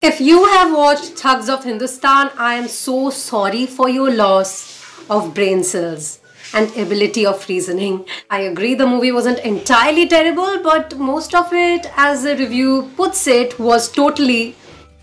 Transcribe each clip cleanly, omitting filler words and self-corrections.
If you have watched Thugs of Hindustan, I am so sorry for your loss of brain cells and ability of reasoning. I agree the movie wasn't entirely terrible, but most of it, as the review puts it, was totally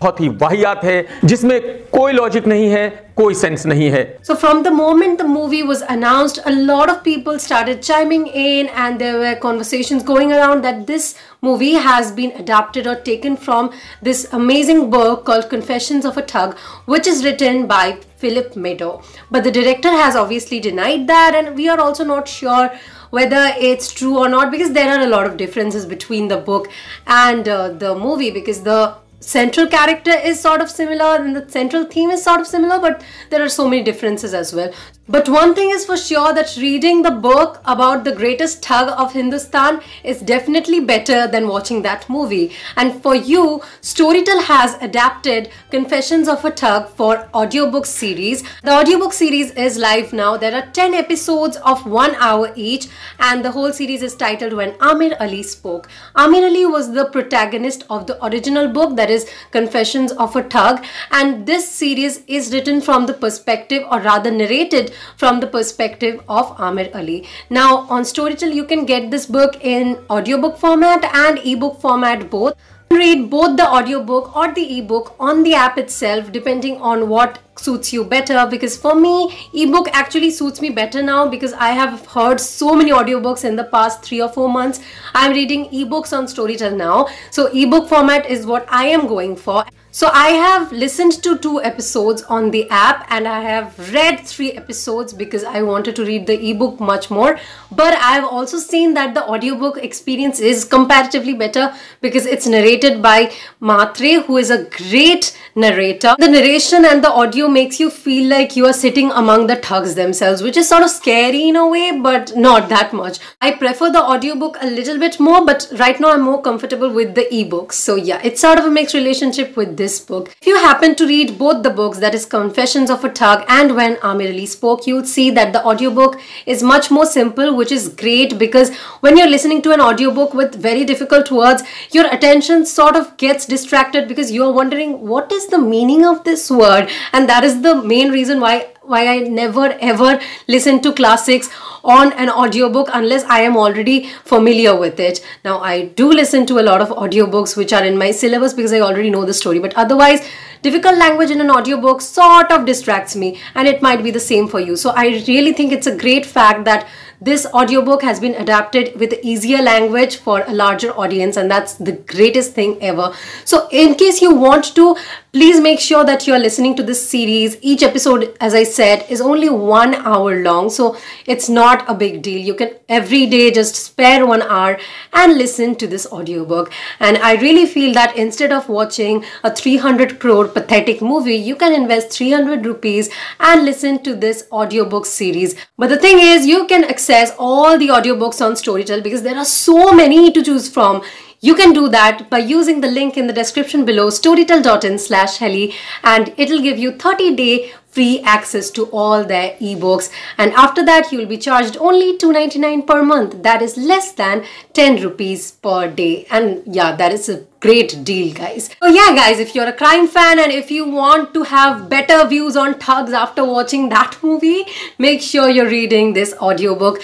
बहुत ही वाहियात है जिसमें कोई logic नहीं है, कोई sense नहीं है. So from the moment the movie was announced, a lot of people started chiming in and there were conversations going around that this movie has been adapted or taken from this amazing book called Confessions of a Thug, which is written by Philip Meadow. But the director has obviously denied that, and we are also not sure whether it's true or not, because there are a lot of differences between the book and the movie, because the central character is sort of similar and the central theme is sort of similar, but there are so many differences as well. But one thing is for sure, that reading the book about the greatest thug of Hindustan is definitely better than watching that movie. And for you, Storytel has adapted Confessions of a Thug for audiobook series. The audiobook series is live now. There are 10 episodes of 1 hour each, and the whole series is titled When Amir Ali Spoke. Amir Ali was the protagonist of the original book, that is Confessions of a Thug, and this series is written from the perspective, or rather narrated from the perspective of Amir Ali. Now on Storytel you can get this book in audiobook format and ebook format both. You can read both the audiobook or the ebook on the app itself, depending on what suits you better, because for me ebook actually suits me better now, because I have heard so many audiobooks in the past 3 or 4 months. I'm reading ebooks on Storytel now, so ebook format is what I am going for. So I have listened to 2 episodes on the app and I have read 3 episodes because I wanted to read the ebook much more. But I've also seen that the audiobook experience is comparatively better because it's narrated by Matre, who is a great narrator. The narration and the audio makes you feel like you are sitting among the thugs themselves, which is sort of scary in a way, but not that much. I prefer the audiobook a little bit more, but right now I'm more comfortable with the ebook. So yeah, it's sort of a mixed relationship with this book. If you happen to read both the books, that is Confessions of a Thug and When Amir Ali Spoke, you'll see that the audiobook is much more simple, which is great, because when you're listening to an audiobook with very difficult words, your attention sort of gets distracted because you're wondering what is the meaning of this word, and that is the main reason why I never ever listen to classics on an audiobook unless I am already familiar with it. Now I do listen to a lot of audiobooks which are in my syllabus because I already know the story, but otherwise difficult language in an audiobook sort of distracts me, and it might be the same for you. So I really think it's a great fact that this audiobook has been adapted with easier language for a larger audience, and that's the greatest thing ever. So in case you want to, please make sure that you're listening to this series. Each episode, as I said, is only 1 hour long, so it's not a big deal. You can every day just spare 1 hour and listen to this audiobook. And I really feel that instead of watching a 300 crore pathetic movie, you can invest 300 rupees and listen to this audiobook series. But the thing is, you can access all the audiobooks on Storytel because there are so many to choose from. You can do that by using the link in the description below, storytel.in/helly, and it'll give you 30-day free access to all their ebooks. And after that, you will be charged only $2.99 per month. That is less than 10 rupees per day. And yeah, that is a great deal, guys. So yeah, guys, if you're a crime fan and if you want to have better views on thugs after watching that movie, make sure you're reading this audiobook.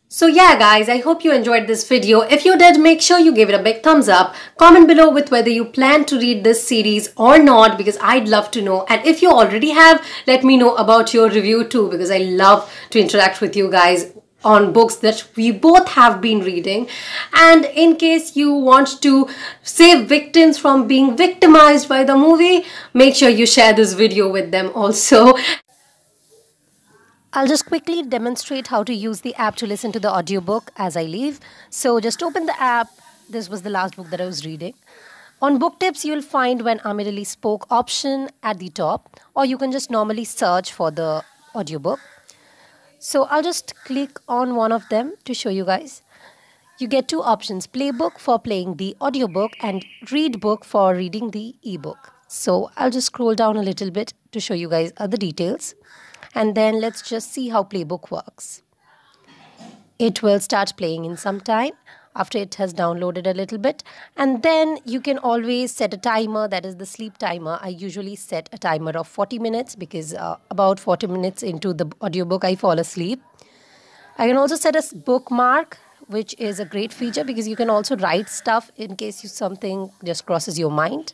So yeah, guys, I hope you enjoyed this video. If you did, make sure you give it a big thumbs up. Comment below with whether you plan to read this series or not, because I'd love to know. And if you already have, let me know about your review too, because I love to interact with you guys on books that we both have been reading. And in case you want to save victims from being victimized by the movie, make sure you share this video with them also. I'll just quickly demonstrate how to use the app to listen to the audiobook as I leave. So just open the app. This was the last book that I was reading. On book tips, you'll find When Amir Ali Spoke option at the top, or you can just normally search for the audiobook. So I'll just click on one of them to show you guys. You get 2 options, playbook for playing the audiobook and read book for reading the ebook. So I'll just scroll down a little bit to show you guys other details. And then let's just see how playbook works. It will start playing in some time. after it has downloaded a little bit. And then you can always set a timer, that is the sleep timer. I usually set a timer of 40 minutes because about 40 minutes into the audiobook I fall asleep. I can also set a bookmark, which is a great feature because you can also write stuff in case something just crosses your mind.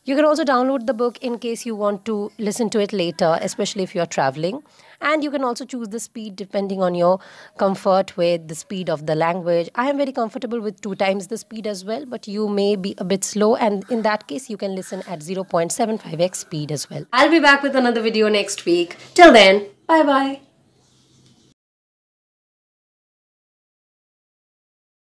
You can also download the book in case you want to listen to it later, especially if you're traveling. And you can also choose the speed depending on your comfort with the speed of the language. I am very comfortable with 2 times the speed as well, but you may be a bit slow, and in that case you can listen at 0.75x speed as well. I'll be back with another video next week. Till then, bye bye.